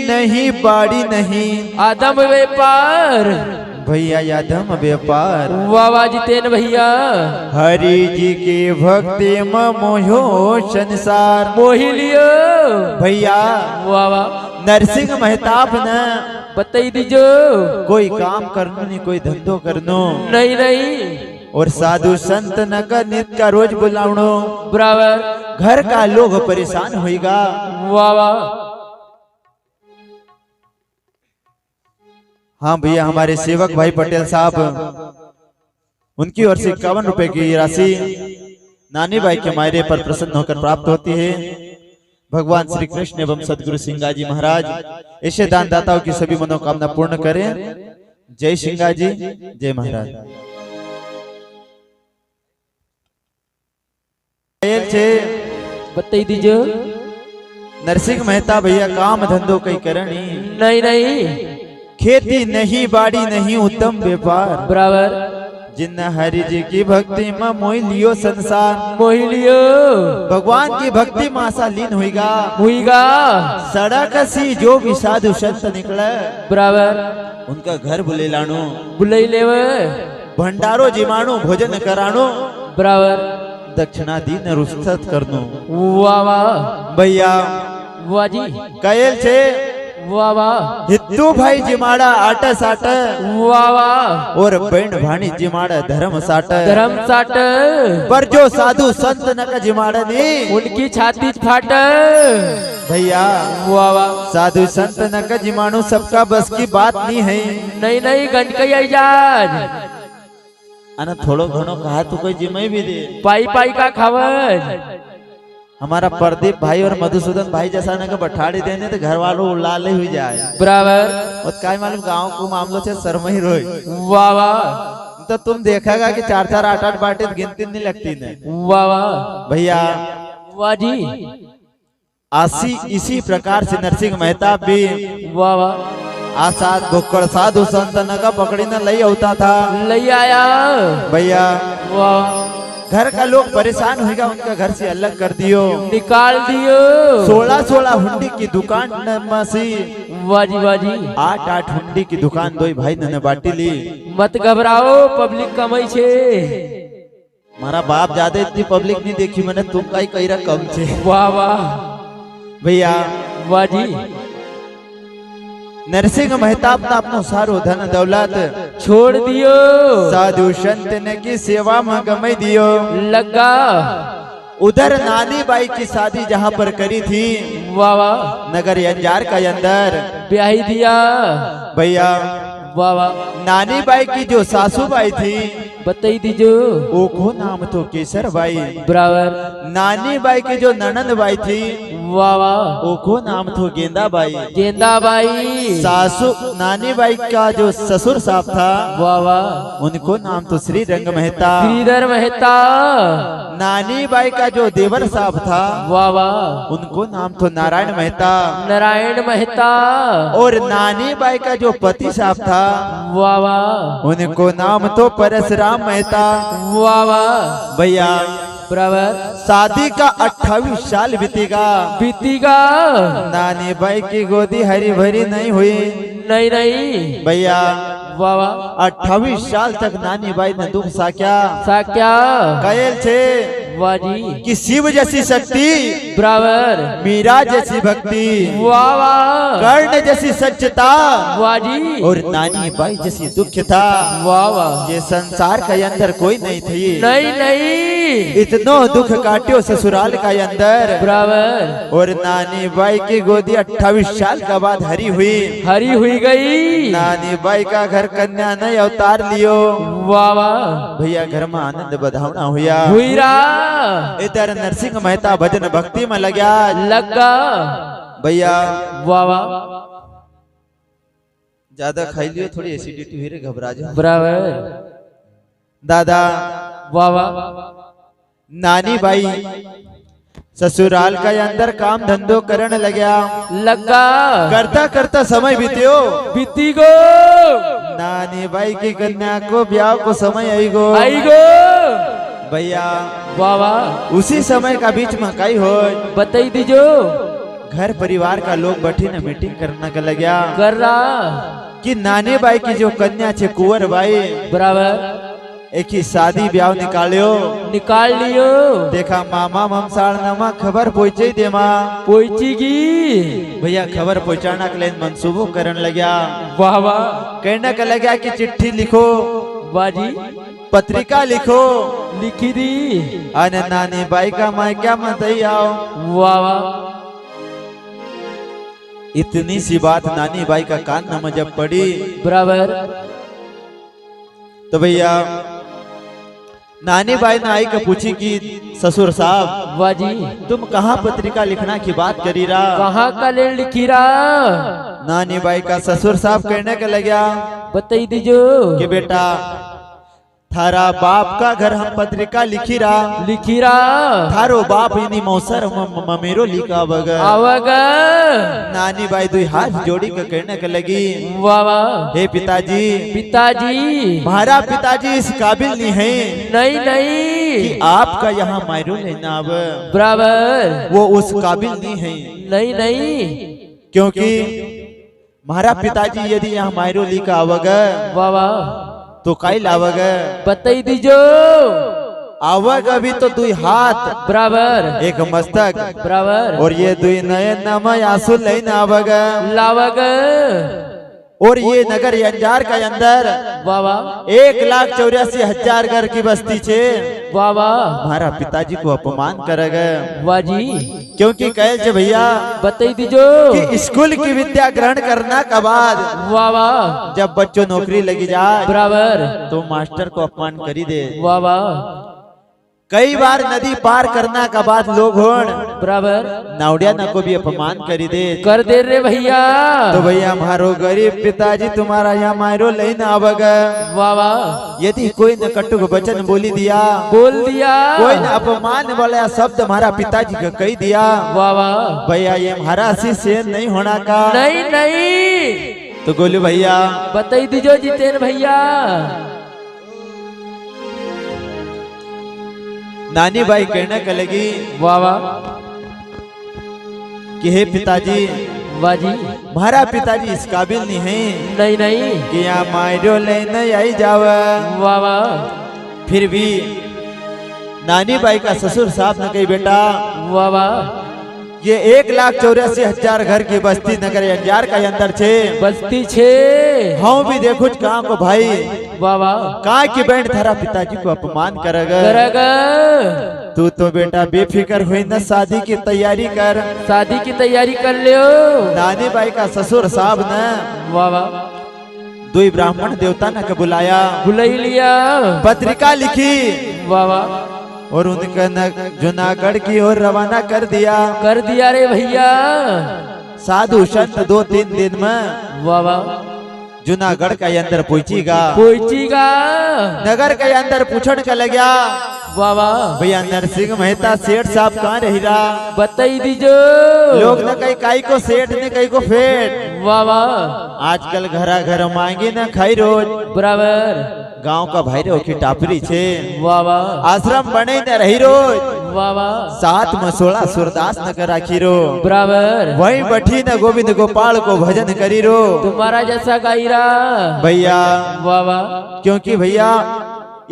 नहीं बाड़ी नहीं आदम व्यापार भैया यादम व्यापार वाह जितेन भैया हरि जी के भक्ति में मोहो संसार मोहि लियो भैया वाह नरसिंह मेहताब ने बताई दीजो कोई काम करनो नहीं कोई धंधो करनो नहीं नहीं और साधु संत नगर नित्य का रोज बुलावनो बराबर घर का लोग परेशान होएगा वाह वाह हाँ भैया हमारे सेवक भाई पटेल साहब उनकी ओर से 51 रुपए की राशि नानी बाई के मायरे पर प्रसन्न होकर प्राप्त होती है। भगवान श्री कृष्ण एवं सदगुरु सिंगा जी महाराज ऐसे दानदाताओं की सभी मनोकामना पूर्ण करें। जय सिंगा जी जय महाराज। बताई दीजो नरसिंह मेहता भैया काम धंधो कई करनी नहीं नहीं खेती नहीं बाड़ी नहीं उत्तम व्यापार बराबर जिन हरि जी की भक्ति में मोहि लियो संसार मोहि लियो भगवान की भक्ति में आशा लीन हुईगा सड़क सी जो भी साधु संत निकले बराबर उनका घर बुले लानो बुलाई ले भंडारो जिमानो भोजन करानो बराबर दक्षिणा दीन रुष्ट करनो वाह वाह भैया वाह जी कयल छे वाह वाह हिंदू भाई जिमाड़ा आट साट वाह वाह और बहन भाणी जिमाड़ा धर्म साट पर जो साधु संत न जिमाड़ा नहीं उनकी छाती फाट भैया वाह वाह साधु संत न जिमाणु सबका बस की बात नहीं है नहीं नहीं गंडकई आजाद अना थोड़ो घणो कहा तो कोई जिम्मे भी दे पाई पाई का खबर हमारा प्रदीप भाई और मधुसूदन भाई जैसा न बठाड़ी देने तो घर वालों लाले हुई जाए बराबर और काय मालूम गांव को मामलों से शर्म ही रोई वाह वाह तो तुम देखेगा कि 4-4 8-8 बाटे गिनती नहीं लगती ने वाह वाह भैया वाह जी इसी प्रकार से नरसिंह मेहता भी वाह वाह आसाद भुक्कड़ साधु संत न का पकड़ी न लई होता था लई आया भैया वाह घर का लोग परेशान होगा उनका घर से अलग कर दियो निकाल दियो 16 हुंडी की दुकान में वाजी वाजी 8 हुंडी की दुकान दो भाई ने बांटी ली। मत घबराओ पब्लिक कमाई छे मारा बाप ज्यादा इतनी पब्लिक नहीं देखी मैंने तुम कई कई कम छे वाह वाह भैया वाजी नरसिंह मेहताब ने अपनो सारो धन दौलत छोड़ दियो साधु संत ने की सेवा में गमाई दियो लगा उधर नानी बाई की शादी जहाँ पर करी थी वाह वाह नगर अंजार का अंदर ब्याही दिया भैया वाह वाह नानी बाई की जो सासू बाई थी बताई दीजो ओखो नाम तो केसर बाई बराबर नानी बाई की जो ननंद बाई थी वाह वाह ओखो नाम तो गेंदा बाई सासू नानी बाई का जो ससुर साहब था वाह वाह उनको नाम तो श्री रंग मेहता श्रीधर मेहता नानी बाई का जो देवर साहब था वाह वाह उनको नाम तो नारायण मेहता और नानी बाई का जो पति साहब था वाह वाह उनको नाम तो परशुराम मेहता वाह वाह भैया बराबर शादी का 28 साल बीतेगा नानी बाई की गोदी हरी भरी नहीं हुई नहीं भैया वाह वाह 28 साल तक नानी बाई ने दुख साक्या कयल छे वाह जी कि शिव जैसी शक्ति बराबर मीरा जैसी भक्ति वाह वाह कर्ण जैसी सच्चता वाह जी और नानी बाई जैसी दुख था वाह वाह ये संसार के अंदर कोई नहीं थी नहीं इतनो दुख काट्यो ससुराल का अंदर बराबर और नानी बाई की गोदी 28 साल का बाद हरी हुई गई नानी बाई का घर कन्या नहीं अवतार लियो वाह वाह भैया घर में आनंद बधावना हुआ इधर नरसिंह मेहता भजन भक्ति में लगा भैया वाह वाह ज्यादा खाई लियो थोड़ी एसिडिटी हुई रे घबरा जाओ बराबर दादा वाह वाह नानी बाई ससुराल का अंदर काम धंधो करने लगा करता करता समय बीती गो नानी बाई की कन्या को ब्याह को समय आई गो भैया वाह वाह उसी समय का बीच में कई हो बताई दीजो घर परिवार का लोग बैठी न मीटिंग करने का लग्या कर रहा कि नानी बाई की जो कन्या छे कुंवर बाई बराबर एक ही शादी ब्याह निकालियो निकाल लियो देखा मामा ममसाल नमा खबर पहुंचे दे माँ पहुंचेगी भैया खबर पहुंचाना के लिए मंसूबो करने लग्या वाह वाह कहने का लग्या कि चिट्ठी लिखो बाजी पत्रिका लिखो लिखी दी अने नानी बाई का मैं क्या मत आओ वाह वाह इतनी सी बात नानी बाई का कान में जब पड़ी बराबर तो भैया नानी बाई ने आई का पूछी कि ससुर साहब बाजी तुम कहाँ पत्रिका लिखना की बात करी रहा कहाँ का ले लिखी रहा नानी बाई का ससुर साहब कहने के लग्या बताई दीजो कि बेटा थारा बाप का घर हम पत्रिका लिखी रहा थारो बाप इनी मौसर ममेरो लिखा बगर आवगा नानी बाई दुई हाथ जोड़ी के कहने के लगी वाह वाह हे पिताजी पिताजी हमारा पिताजी इस काबिल नहीं है नहीं नहीं कि आपका यहाँ मायरो लेना अब बराबर वो उस काबिल नहीं है नहीं नहीं क्योंकि हमारा पिताजी यदि यहाँ मायरो लिखा आवगा वाह वाह तो काई लावग बताई दीजो आवग अभी तो दुई हाथ बराबर एक मस्तक बराबर और ये दुई नयन नाम आंसू लेन आवग लावग और ये नगर अंजार का अंदर वाह वाह 1,84,000 घर की बस्ती छे वाह वाह हमारा पिताजी को अपमान करेगा वाह जी क्योंकि कहे छे भैया बताई दीजो कि स्कूल की विद्या ग्रहण करना के बाद वाह वाह जब बच्चों नौकरी लगी जाए बराबर तो मास्टर को अपमान करी दे वाह वाह कई बार नदी पार करना का बाद लोग होण बराबर नावड़िया न को भी अपमान करी दे कर दे रे भैया तो भैया हमारो गरीब पिताजी तुम्हारा यहाँ मायरो लेन आवग वाह वाह यदि कोई न कटुक वचन बोली दिया बोल दिया कोई न अपमान वाला शब्द हमारा पिताजी को कह दिया वाह वाह भैया ये हमारा शिष्य नहीं होना का नहीं नहीं तो गोलू भैया बताई दीजो जितेन भैया नानी बाई कहने के लगी वाह वाह कि हे पिताजी वाह जी हमारा पिताजी इस काबिल नहीं है नहीं नहीं कि यहाँ मायरो लेने आई जाव वाह वाह फिर भी नानी बाई का ससुर साहब ने कही बेटा वाह वाह ये 1,84,000 घर की बस्ती नगर अंजार का अंदर छे बस्ती छे हाँ भी देखो कहाँ को भाई वाह वाह कहाँ की बैंड थारा पिताजी को अपमान करेगा करेगा तू तो बेटा बेफिक्र हुई न शादी की तैयारी कर शादी की तैयारी कर लियो नानी बाई का ससुर साहब ने वाह वाह दुई ब्राह्मण देवता ने बुलाया बुलाई लिया पत्रिका लिखी वाह वाह और उनका जूनागढ़ की ओर रवाना कर दिया रे भैया साधु संत 2-3 दिन में वाह वाह जूनागढ़ का अंदर पहुंचीगा नगर के अंदर पूछण का लग्या वाह वाह भैया नरसिंह मेहता सेठ साहब कहाँ रही रहा बताई दीजो लोग न कहीं काई को सेठ ने कहीं को फेट वाह वाह आजकल घरा घर मांगी न खाई रोज बराबर गांव का भाई रो की टापरी छे वाह वाह आश्रम बने न रही रोज वाह वाह 7 में 16 सूरदास न कर राखी रो बराबर वही बैठी न गोविंद गोपाल को भजन करी रो तुम्हारा जैसा गायरा भैया वाह वाह क्योंकि भैया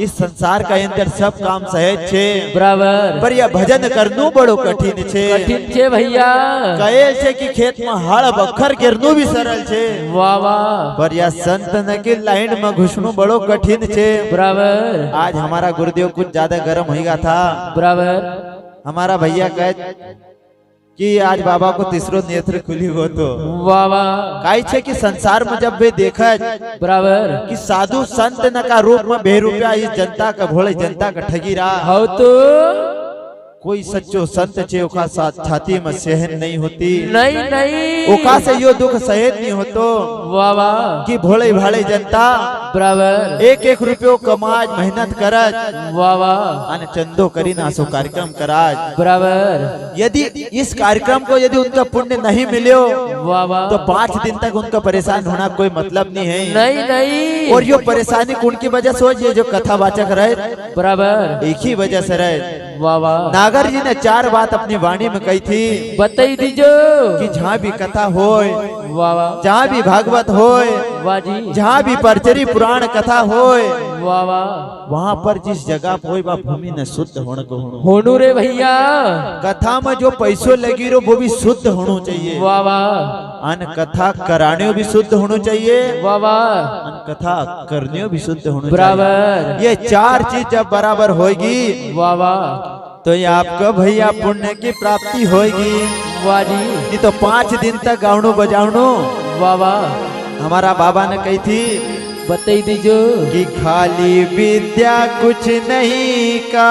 इस संसार का अंदर सब काम सहज छे बराबर पर यह भजन करनू बड़ो कठिन छे भैया कहे छे कि खेत में हड़ बखर गिरनू भी सरल छे वाह वाह पर यह संत न की लाइन में घुसनू बड़ो कठिन छे बराबर आज हमारा गुरुदेव कुछ ज्यादा गर्म हो गया था बराबर हमारा भैया कहे कि आज बाबा को तीसरो नेत्र खुली हो तो वाह वाह काई छे कि संसार में जब वे देखा बराबर कि साधु संत न का रूप में 2 रुपया इस जनता का भोले जनता का ठगी रहा हो तो कोई सच्चो संत छे ओका साथ छाती में सहन नहीं होती नहीं नहीं ओका से यो दुख सहन नहीं होतो वाह वाह कि भोले भाले जनता बराबर 1-1 रुपयो कमाज मेहनत करज वाह वाह अने चंदो करी ना सो कार्यक्रम कराज बराबर यदि इस कार्यक्रम को यदि उनका पुण्य नहीं मिलो वाह वाह तो 5 दिन तक उनका परेशान होना कोई मतलब नहीं है नहीं नहीं और यो परेशानी उनकी वजह से हो ये जो कथावाचक रहे बराबर एक ही वजह से रहे वाह वाह नागर जी ने 4 बात अपनी वाणी में कही थी बताई दीजो कि जहाँ भी कथा होए, वाह वाह जहाँ भी भागवत होए, वाह जी जहाँ भी परचरी पुराण कथा होए, वाह वाह वहाँ पर जिस जगह पे होए वह भूमि न शुद्ध होने को होनो। होनू रे भैया कथा में जो पैसों लगी रो वो भी शुद्ध होना चाहिए। वाह वाह अन कथा कराने भी शुद्ध होना चाहिए, वाह वाह अन कथा करने भी शुद्ध होना बराबर चाहिए। ये 4 चीज जब बराबर होगी वाह वाह तो ये आपको भैया पुण्य की प्राप्ति होगी। वाह जी नहीं तो 5 दिन तक गावनो बजावनो। वाह वाह हमारा बाबा ने कही थी बताई दीजो कि खाली विद्या कुछ नहीं का,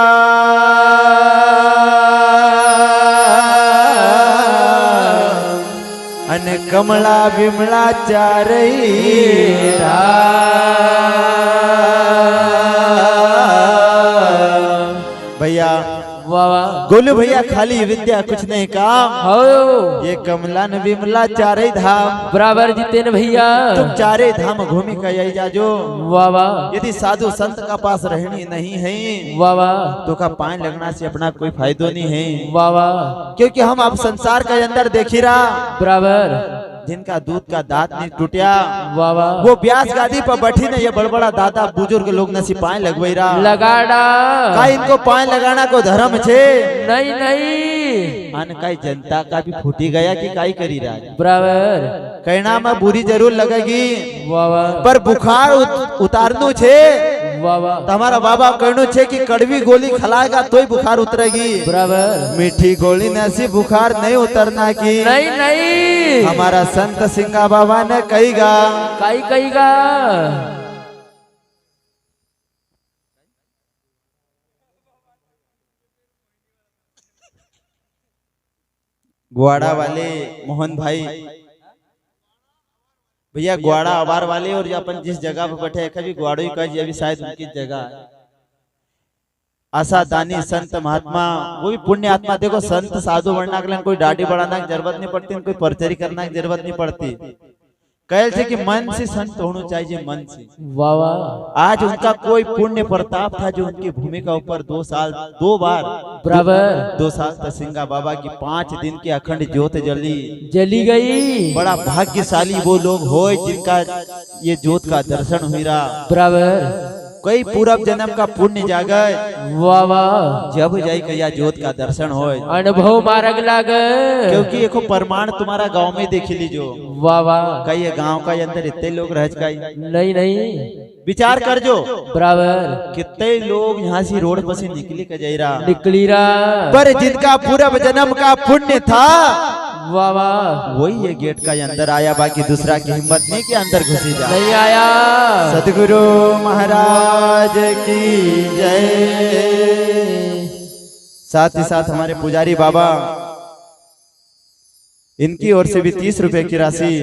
अन कमला विमला चारई भैया। वाह वाह गोलू भैया खाली विद्या कुछ नहीं काम, हो ये कमला न विमला चारे धाम। बराबर जितेन भैया तुम चारे धाम घूमी का यही जाजो। वाह वाह यदि साधु संत का पास रहनी नहीं है वाह वाह तो का पानी लगना से अपना कोई फायदो नहीं है। वाह वाह क्योंकि हम अब संसार के अंदर देखी रहा बराबर जिनका दूध का दांत नहीं टूटिया, वाह वाह वो ब्यास गादी पर बैठी ने ये बड़बड़ा दादा बुजुर्ग लोग न सिपाही लगवाई रहा। लगाड़ा का इनको पानी लगाना को धर्म छे नहीं नहीं अन काई जनता का भी फूटी गया कि काई करी रहा। बराबर कहना में बुरी जरूर लगेगी वाह वाह पर बुखार उतारनो छे। वाह वाह तुम्हारा बाबा कहनो छे कि कड़वी गोली खलाएगा तो ही बुखार उतरेगी, बराबर मीठी गोली ने ऐसी बुखार नहीं उतरना की। नहीं नहीं हमारा संत सिंगा बाबा ने कहीगा काई कहीगा ग्वाड़ा वाले मोहन भाई भैया, ग्वाड़ा आवार वाले और अपन जिस जगह पे बैठे कभी ग्वाड़ो ही कह अभी शायद उनकी जगह है। आशा दानी संत महात्मा वो भी पुण्य आत्मा। देखो संत साधु बनना के लिए कोई दाढ़ी बढ़ाना की जरूरत नहीं पड़ती, कोई परचरी करना की जरूरत नहीं पड़ती। कहल से कि मन से संत होना चाहिए, मन से। वाह वाह आज उनका कोई पुण्य प्रताप था जो उनकी भूमि का ऊपर 2 बार बराबर 2 साल तक सिंगा बाबा की 5 दिन की अखंड ज्योत जली गई। बड़ा भाग्यशाली वो लोग हो जिनका ये ज्योत का दर्शन हुई रहा। बराबर कोई पूर्व जन्म का पुण्य जागे वाह वाह जब जाई कया ज्योत का दर्शन हो, अनुभव मार्ग लागे। क्योंकि देखो प्रमाण तुम्हारा गांव में देख लीजो। वाह वाह कई गांव का अंदर इतने लोग रह गए नहीं नहीं विचार कर जो बराबर कितने लोग यहाँ से रोड पर से निकली का जाई रहा निकली रहा पर जिनका पूर्व जन्म का पुण्य था वाह वाह वही ये गेट का अंदर आया, बाकी दूसरा की हिम्मत नहीं कि अंदर घुसी जा। नहीं आया। सतगुरु महाराज की जय। साथ ही साथ हमारे पुजारी बाबा, इनकी ओर से भी 30 रुपए की राशि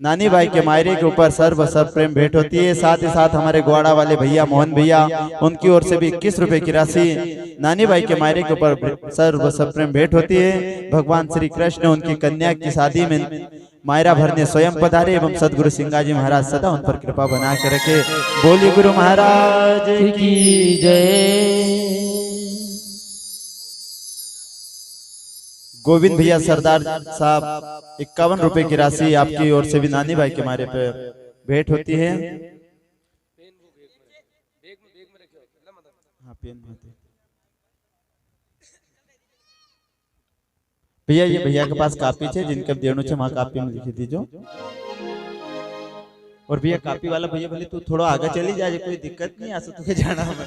नानी भाई के मायरे के ऊपर सर्व प्रेम भेंट होती है। साथ ही साथ हमारे ग्वाड़ा वाले भैया मोहन भैया, उनकी ओर से भी 21 रुपए की राशि नानी भाई के मायरे के ऊपर सर्व प्रेम भेंट होती है। भगवान श्री कृष्ण उनकी कन्या की शादी में मायरा भरने स्वयं पधारे एवं सदगुरु सिंगाजी महाराज सदा उन पर कृपा बना के रखे। बोलिए गुरु महाराज की जय। गोविंद भैया सरदार साहब 51 रुपए की राशि आपकी ओर से भी नानी भाई के मारे पे भेंट होती है। भैया ये भैया के पास कापी है जिनके देणो छे वहां कापी में लिखी दीजो। और भैया कापी वाला भैया भले तू थोड़ा आगे चली जाए, कोई दिक्कत नहीं आसे तुझे जाना में।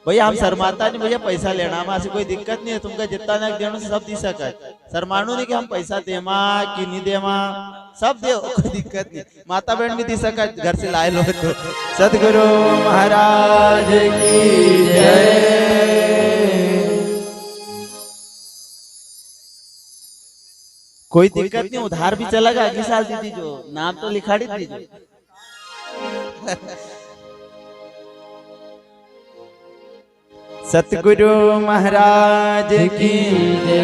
भैया हम शर्माता नहीं भैया, पैसा लेना में ऐसी कोई दिक्कत नहीं है। तुमका जितना ना देनो से सब दी सका, शर्मानो नहीं कि हम पैसा देमा कि नहीं देमा, सब दे, कोई दिक्कत नहीं। माता बहन भी दी सका घर से लाए लो तो। सतगुरु महाराज की जय। कोई दिक्कत नहीं, उधार भी चलेगा। अगले साल दीदी जो नाम तो लिखा दीजिए। सतगुरु महाराज की जय।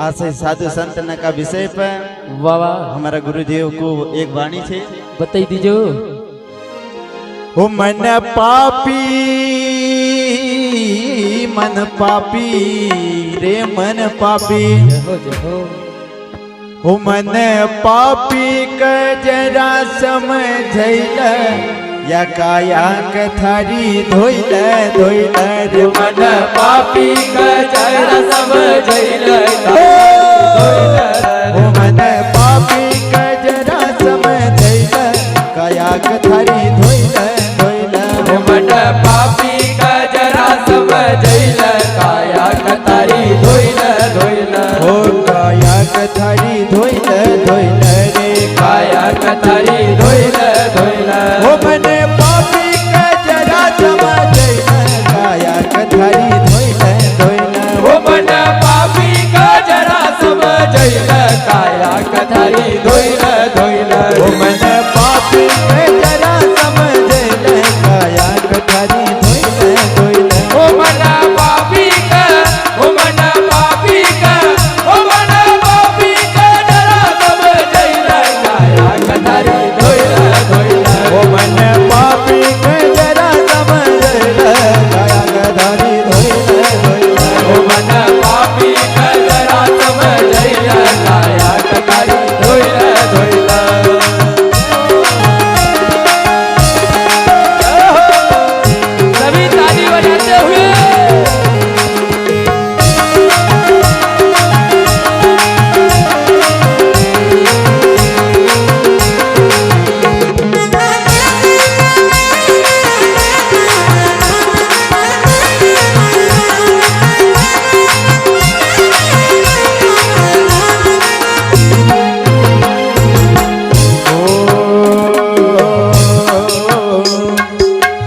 आसे साधु संत का विषय पर वाह वाह हमारा गुरुदेव को एक वाणी छे बताई दीजो। हो मन पापी रे मन पापी हो मन पापी का जरा समझैल या काया कथारी धोइल धोइल रे मन पापी का जरा समझैल हो मन पापी का जरा समझैल काया कथारी धोइल धोइल मन पापी का जरा समझैल काया कथारी धोइल धोइल हो काया कथारी धोइल धोइल रे काया कथारी धोइल धोइल हो मन पापी का जरा समझैल काया कथारी धोइल धोइल हो मन पापी का जरा समझैल काया कथारी धोइल धोइल हो मन पापी का जरा समझैल काया कथारी धोइल धोइल हो मन पापी का हो मन पापी का हो मन पापी का जरा समझैल काया कथारी धोइल धोइल हो मन पापी का जरा समझैल काया कथारी धोइल धोइल हो मन पापी का जरा समझैल काया कथारी धोइल धोइल सभी ताली बजाते हुए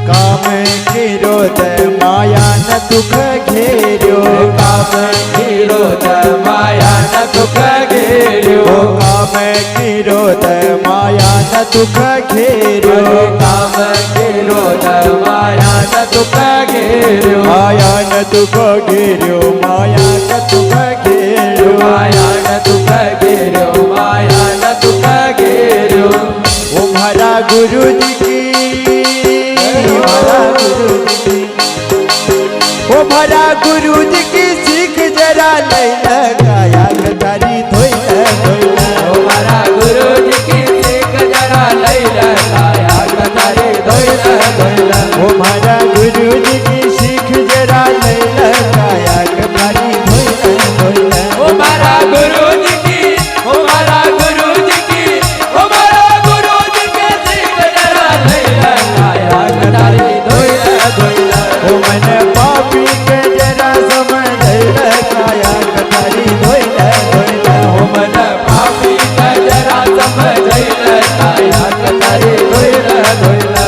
काम किरोध माया न दुख घेर्यो काम विरोध माया न दुख घेर्यो हो काम किरोध माया न दुख घेर्यो काम विरोध माया न दुख घेर्यो माया न दुख घेर्यो माया न दुख घेर्यो माया न दुख घेर्यो माया न दुख घेर्यो ओ हमारा गुरु जी की हमारा गुरु जी की ओ हमारा गुरु जी की सीख जरा लैला काया कथारी धोइला धोइला हमारा गुरु जी की सीख जरा लैला काया कथारी धोइला धोइला ओ हमारा गुरु जी की सीख जरा लैला काया कथारी धोइला धोइला हमारा गुरु जी की हमारा गुरु जी की हमारा गुरु जी के सीख जरा लैला काया कथारी धोइला धोइला ओ मन पापी के जरा समझैला काया कथारी धोइला धोइला हो मन पापी का जरा समझैला काया कथारी धोइला धोइला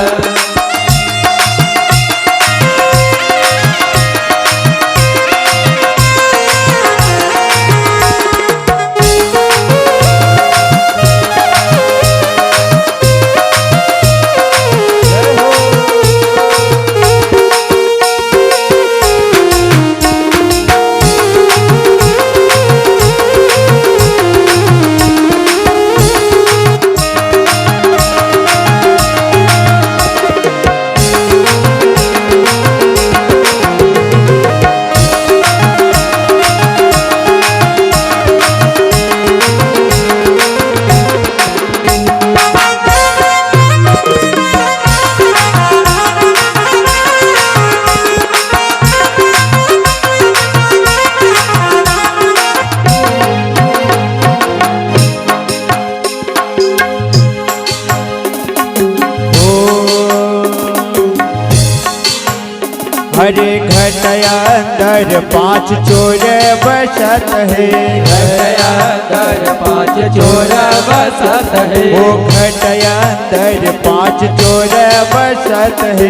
हरे घटया अंदर पांच चोर बसत है घटया दर पाँच चोर बसत है वो घटया अंदर पांच चोर बसत है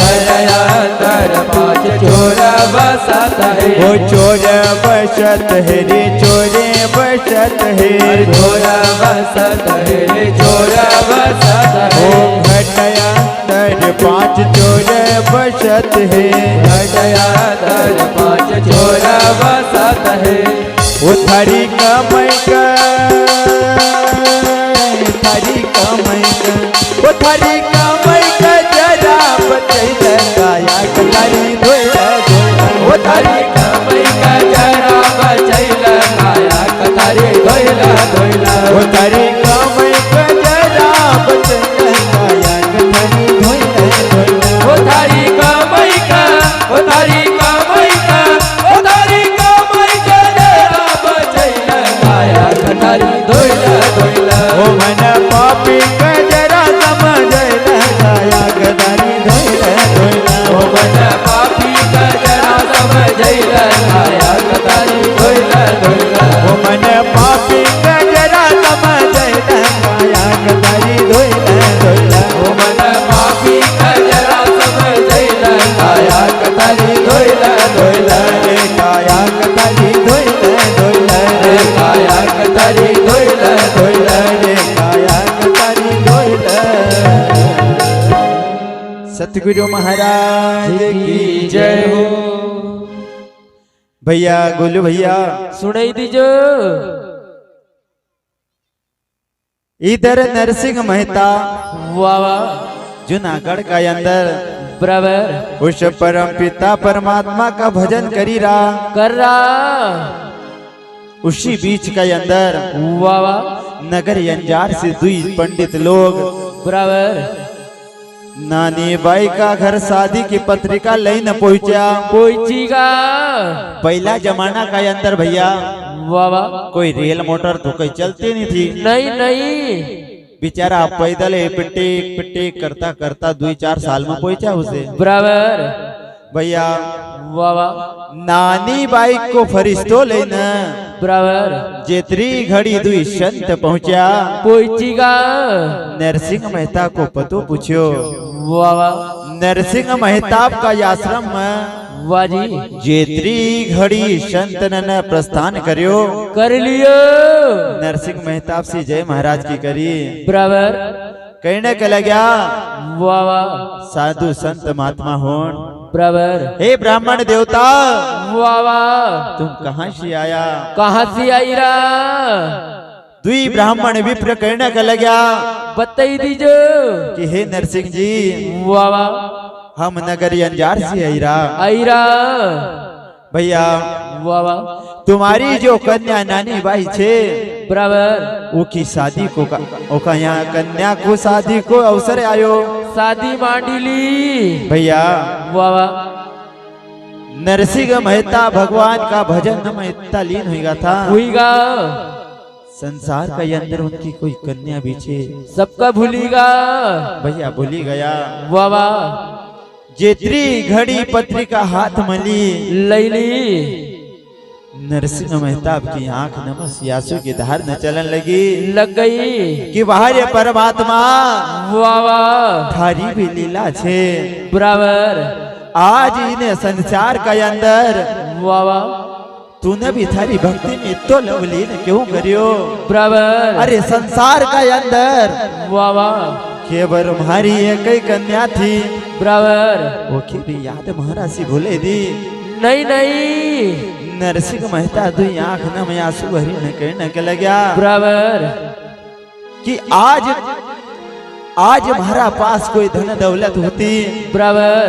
घटया दर पाँच चोर बसत है वो चोर बसत है रे चोरे बसत है चोर बसत है चोर बसत वो है घटया अंदर पांच चोर बसत है घटया दर पाँच चोर बसत है वो थारी कमाई का थारी कमाई का वो थारी कमाई का जरा थारी कमाई का जरा बचैल काया कथारी धोइला धोइला वो तारी कमाई का जरा बचैल काया कथारी धोइला धोइला वो थारी कमाई का वो थारी कमाई का वो थारी कमाई का जरा बचैल काया कथारी धोइला धोइला वो मन पापी का जरा समझैल काया कथारी धोइला धोइला वो मन पापी का जरा समझैल काया कथारी धोइला धोइला वो मन पापी का जरा समझैल काया कथारी धोइला धोइला वो मन पापी का जरा समझैल काया कथारी धोइला धोइला रे काया कथारी धोइला धोइला रे काया कथारी धोइला धोइला रे काया कथारी धोइला। सतगुरु महाराज की जय हो भैया गोलू भैया सुनाई दीजो इधर नरसिंह मेहता वाह वाह जूनागढ़ का अंदर बराबर उस परम पिता परमात्मा का भजन करी रहा कर रहा उसी बीच का अंदर वाह वाह नगर अंजार से दुई पंडित लोग बराबर नानी बाई का घर शादी की पत्रिका लेने पहुंचा। पोचीगा पहला जमाना का अंदर भैया वाह वाह कोई रेल मोटर तो कोई चलती नहीं थी। नहीं नहीं बेचारा पैदल पिटेक पिटेक करता करता 2-4 साल में पहुंचा उसे बराबर भैया। वाह वाह नानी बाई को फरिश्तो लेना बराबर जेतरी घड़ी दुई संत पहुंचा। पोचीगा नरसिंह मेहता को पतो पूछो। वाह वाह नरसिंह मेहताब का आश्रम में वाह जी जेतरी घड़ी संत ने प्रस्थान करियो कर लियो नरसिंह मेहताब से जय महाराज की करी बराबर कहने के लगा वाह वाह साधु संत महात्मा होन बराबर हे ब्राह्मण देवता वाह वाह तुम कहाँ से आया। कहाँ से आई रा दुई ब्राह्मण विप्र कहने के लगा बताई दीजो कि हे नरसिंह जी वाह वाह हम नगर अंजार से आई आईरा भैया। वाह वाह तुम्हारी जो कन्या नानी बाई छे बराबर वो की शादी को ओका यहाँ कन्या को शादी को अवसर आयो शादी मांडिली भैया। वाह वाह नरसिंह मेहता भगवान का भजन में इतना लीन हुआ था हुईगा संसार का अंदर उनकी कोई कन्या बीचे सबका भूलीगा भैया भूली गया। वाह वाह जेतरी घड़ी पत्रिका हाथ मली लैली नरसिंह मेहताब की आंख नमस आंसू की धार न चलन लगी लग गई कि बाहर परमात्मा वाह वाह थारी भी लीला छे बराबर आज इन्हें संसार का अंदर वाह वाह तूने भी थारी भक्ति में तो लवलीन क्यों करियो बराबर अरे संसार का अंदर वाह वाह केवल हमारी एक ही कन्या थी बराबर वो की भी याद महाराज से भूले दी नहीं नहीं नरसिंह मेहता दुई आंख न में आंसू भरी न कहने के लगा बराबर कि आज हमारा पास कोई धन दौलत होती बराबर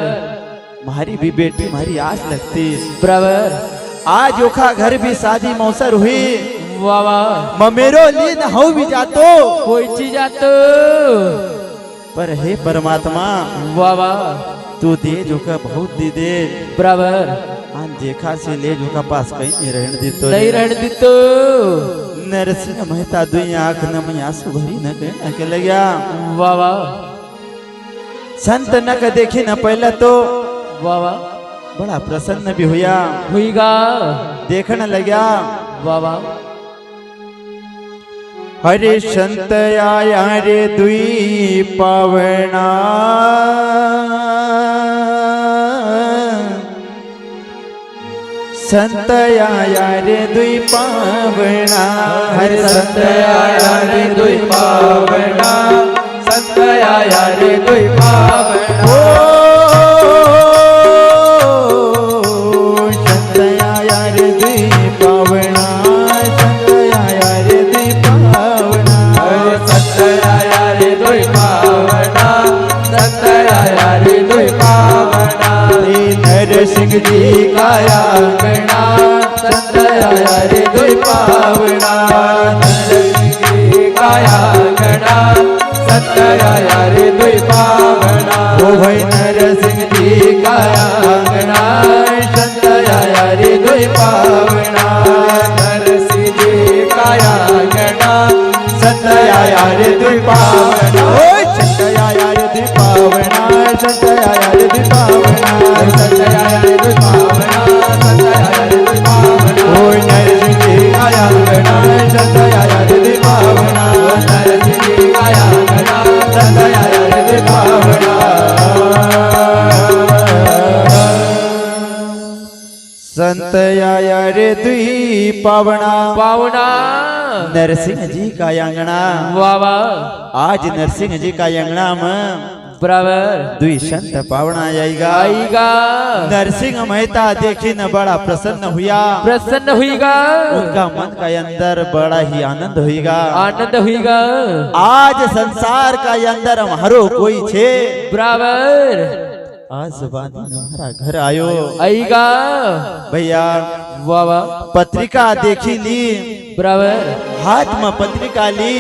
हमारी भी बेटी हमारी आस लगती बराबर आज ओखा घर भी शादी मौसर हुई वाह वाह ममेरो लीन हो भी जातो कोई चीज आतो पर हे परमात्मा वाह वाह तू दे जो का बहुत दे बराबर आन देखा से ले जो का पास कहीं नहीं रहने देतो नहीं रहने देतो नरसिंह मेहता दुई आंख न में आंसू भरी न कहने के लगा। वाह वाह संत न का देखे न पहले तो वाह वाह बड़ा प्रसन्न भी हुआ हुईगा देखने लगा। वाह वाह हरे संत आया रे दुई पावना संत आया रे दुई पावना हरे संत आया रे दुई पावना संत आया रे दुई पावना संत आया रे दुई पावना संत आया रे दुई पावना संत आया रे दुई पावना संत आया रे दुई पावना नरसिंह जी का काया गणा सत्याया रे दुई पावना ओ भाई नरसिंह जी काया गणा सत्याया रे दुई पावना नरसिंह जी काया गणा सत्याया रे दुई पावना सत्याया रे दुई पावना सत्याया रे दुई पावना सत्याया रे दुई पावना सत्याया रे दुई पावना ओ नरसिंह जी काया गणा सत्याया रे दुई पावना नरसिंह जी काया गणा सत्याया रे दुई पावना संत आया रे दुई पावना पावना नरसिंह जी का आंगना वावा आज नरसिंह जी का आंगना में बराबर दुई संत पावना आएगा आएगा नरसिंह मेहता देखी न बड़ा प्रसन्न हुआ प्रसन्न हुईगा उनका मन का अंदर बड़ा ही आनंद हुईगा आनंद हुईगा आज संसार का अंदर हमारो कोई छे बराबर आज बानी हमारा घर आयो आएगा भैया वावा पत्रिका देखी ली बराबर हाथ में पत्रिका ली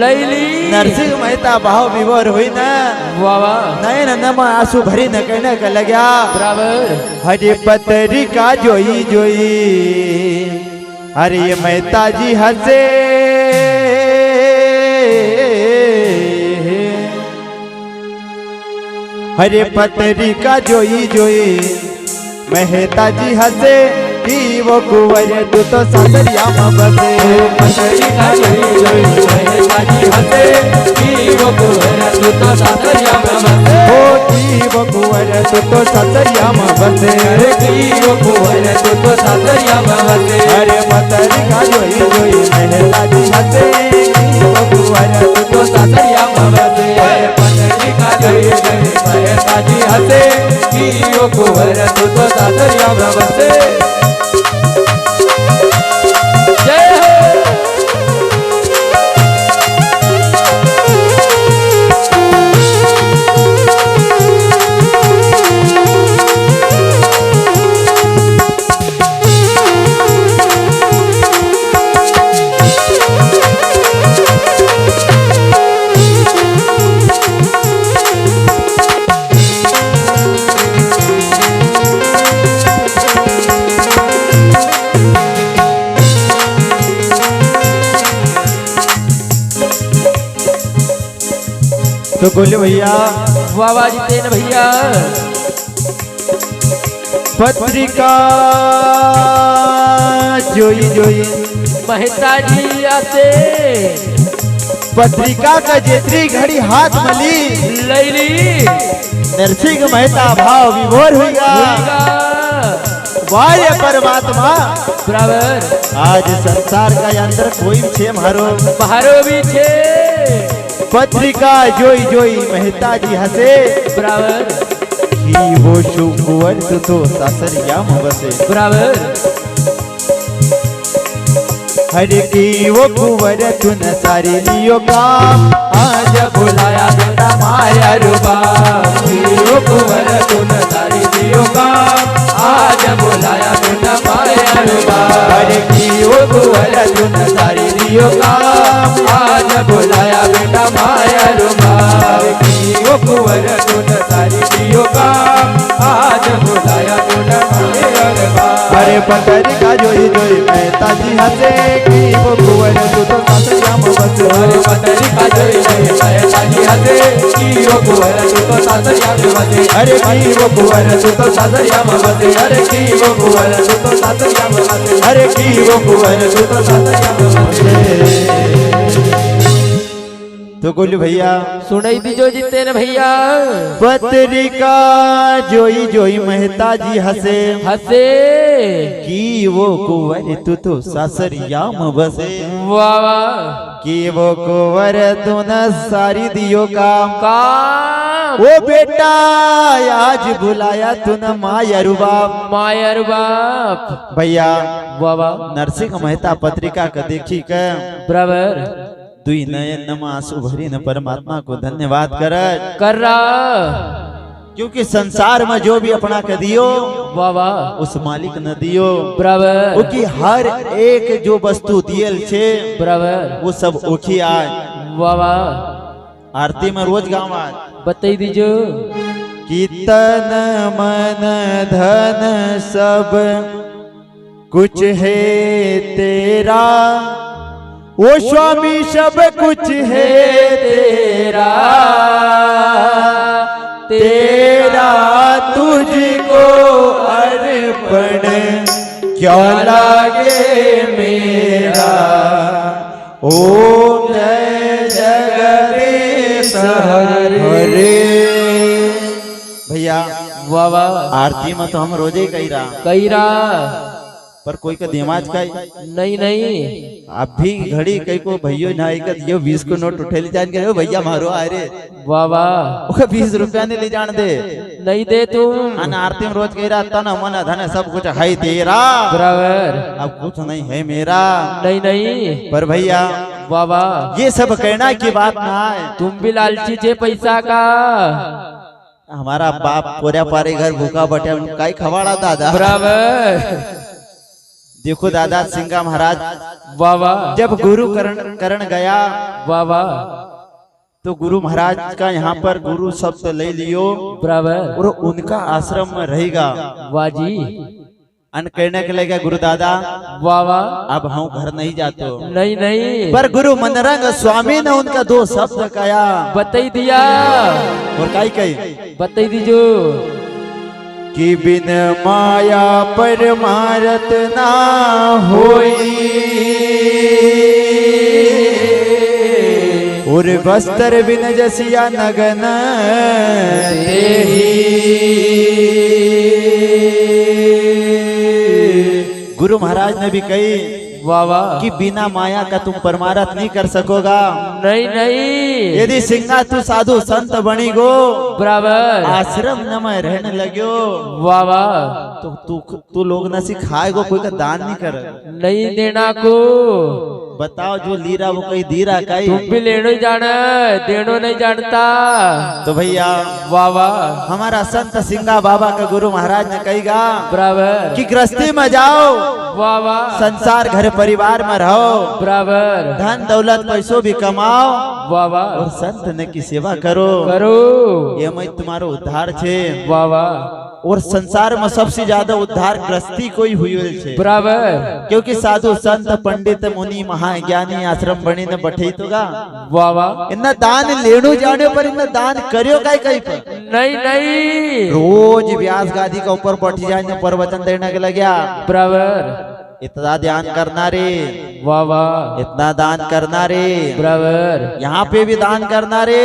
लैली नरसिंह मेहता भाव विभोर हुई न वावा नयन नमा आंसू भरी न कहने का लग्या बराबर हरे पत्रिका जोई जोई अरे ये मेहता जी हंसे हरे पत्रिका जोई जोई मेहता जी हंसे कि वो कुंवर तू तो सासरिया में बसे पत्रिका जोई जोई मेहता जी हंसे कि वो कुंवर तू तो सासरिया में बसे ओ कि वो कुंवर तू तो सासरिया में बसे अरे कि वो कुंवर तू तो सासरिया में बसे अरे पत्रिका जोई जोई मेहता जी हंसे कि वो कुंवर तू तो सासरिया में बसे पत्रिका जोई जोई मेहता जी हंसे कि वो कुंवर तू तो सासरिया में बसे जय हो तो बोले भैया बाबा जितेन भैया पत्रिका जोई जोई मेहता जी आते पत्रिका का जेतरी घड़ी हाथ मली लैली नरसिंह मेहता भाव विभोर हुईगा वाय परमात्मा बराबर आज संसार का अंदर कोई छे मारो बाहरो भी छे पत्रिका जोई जोई मेहता जी हंसे बराबर कि वो शुकुवर तो सासरिया में बसे बराबर हरे की वो कुंवर तुन सारी लियो काम आज बुलाया बेटा माया रूबा वो कुंवर तुन सारी दियो का आज बुलाया बेटा माया रूबा हरे की वो कुंवर तुन सारी दियो का आज बुलाया बेटा माया रूबा वो कुंवर तुन सारी दियो का आज बुलाया बेटा माया रूबा हरे पत्रिका जोई जोई मेहता जी हंसे कि वो कुंवर तू तो सासरिया में बसे अरे पत्रिका जोई जोई मेहता जी हंसे कि वो कुंवर तू तो सासरिया में बसे अरे की वो कुंवर तू तो सासरिया में बसे अरे की वो कुंवर तू तो सासरिया में बसे अरे की वो कुंवर तू तो सासरिया में बसे तो गोलू भैया सुनाई दीजो जितेन भैया पत्रिका जोई जोई मेहता जी हंसे हंसे कि वो कुंवर तू तो सासरिया में बसे वावा कि वो कुंवर तू न सारी दियो काम काम वो बेटा आज बुलाया तू न मायर बाप मायर बाप भैया वावा नरसिंह मेहता पत्रिका का देखी के बराबर दुई नयन नमा आंसू भरी न परमात्मा को धन्यवाद कर कर रहा क्योंकि संसार में जो भी अपना के दियो वाह वाह उस मालिक न दियो। बराबर क्योंकि हर एक जो वस्तु दियल छे बराबर वो सब ओखी आज वाह वाह आरती में रोज गाँव आज बताई दीजो। कीर्तन मन धन सब कुछ है तेरा, वो स्वामी सब कुछ है तेरा, तेरा तुझको अर्पण क्या लागे मेरा। ओम जय जगदीश हरे। भैया वाह वाह आरती में तो हम रोजे कही रहा कही रहा पर कोई का दिमाग का नहीं नहीं अब भी घड़ी कई को भैया नहीं कर दियो 20 को नोट उठे ले जान के ओ भैया मारो आ रे वाह वाह ओका 20 रुपया ने ले जान दे नहीं दे तुम। अन आरती में रोज कह रहा तन मन धन सब कुछ है तेरा, बराबर अब कुछ नहीं है मेरा। नहीं नहीं पर भैया वाह वाह ये सब कहना की बात ना है। तुम भी लालची छे पैसा का। हमारा बाप पूरा पारे घर भूखा बैठा काई खवाड़ा दादा। बराबर देखो दादा सिंगा महाराज वाह वाह जब गुरु करण गया वाह वाह तो गुरु महाराज का यहाँ पर गुरु शब्द ले लियो बराबर और उनका आश्रम में रहेगा। वाह जी अन कहने के लगा गुरु दादा वाह वाह अब हम घर नहीं जाते नहीं नहीं पर गुरु मनरंग स्वामी ने उनका 2 शब्द कहा बताई दिया और काई कही बताई दीजो कि बिन माया परमारत ना होई और बस्तर बिन जसिया नगन देही। गुरु महाराज ने भी कही वाह वाह कि बिना माया का तुम परमारथ नहीं कर सकोगा। नहीं नहीं यदि सिंगा तू साधु संत बनी गो बराबर आश्रम न में रहने लग्यो वाह वाह तो तू लोग न सिखाएगो कोई का दान नहीं कर नहीं देना को। बताओ जो लीरा वो कहीं दीरा कहीं तुम भी लेनो ही जाना देनो नहीं जानता। तो भैया वाह वाह हमारा संत सिंगा बाबा का गुरु महाराज ने कहेगा बराबर कि गृहस्थी में जाओ वाह वाह संसार घर परिवार में रहो बराबर धन दौलत पैसों भी कमाओ वाह वाह और संत ने की सेवा करो करो ये मैं तुम्हारो उद्धार छे। वाह वाह और संसार में सबसे ज्यादा उद्धार गृहस्थी कोई हुई छे बराबर क्योंकि साधु संत पंडित मुनि महाज्ञानी आश्रम बनी ने बैठे तो गा वाह वाह इन्ना दान लेनो जाने पर इन्ना दान करियो काई काई पर नहीं नहीं रोज व्यास गादी का ऊपर बैठ जाने प्रवचन देने के लग्या बराबर इतना ध्यान करना रे वाह वाह इतना दान करना रे बराबर यहाँ पे भी दान करना रे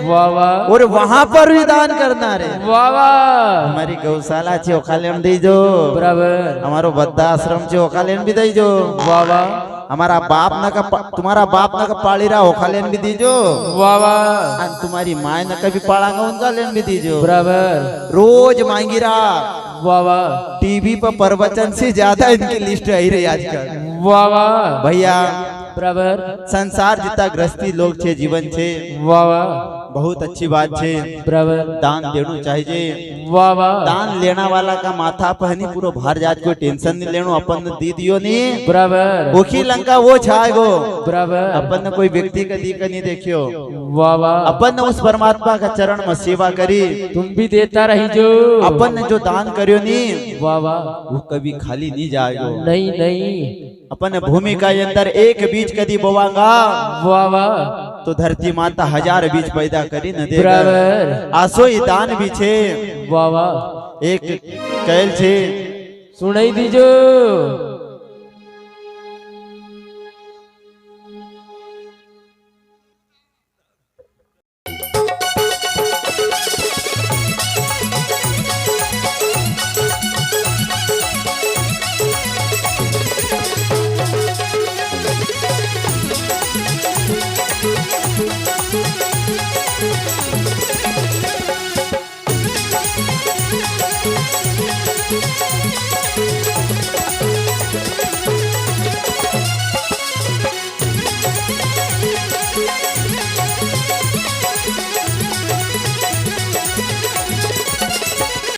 वाह वाह और वहाँ पर भी दान करना रे। वाह वाह हमारी गौशाला छे ओखालेन दीजो बराबर हमारो बद्दा आश्रम छे ओखालेन भी दीजो वाह वाह हमारा बाप न का तुम्हारा बाप न का पाली रहा ओखालेन भी दीजो वाह वाह और तुम्हारी माँ न कभी पालांगा उनका लेन भी दीजो बराबर रोज मांगी रहा। वाह वाह टीवी पर प्रवचन से ज्यादा इनकी लिस्ट आई रही आजकल। वाह वाह भैया बराबर संसार जितना ग्रस्ती लोग छे जीवन छे वाह वाह बहुत अच्छी बात छे बराबर दान देनो चाहिए। वाह वाह दान लेना वाला का माथा पहनी पूरा भार जात कोई टेंशन नहीं लेनो अपन दी दियो नहीं बराबर ओखी लंका वो छाएगो बराबर अपन ने कोई व्यक्ति का दी का नहीं देखियो वाह वाह अपन ने उस परमात्मा का चरण में सेवा करी तुम भी देता रही जो अपन ने जो दान करियो नहीं वाह वाह वो कभी खाली नहीं जाएगो। नहीं नहीं अपन भूमि का अंदर एक बीज कदी बोवांगा वाह वाह तो धरती माता 1000 बीज पैदा करी न देगा। बराबर आसो ही दान भी छे वाह वाह एक कैल छे सुनाई दीजो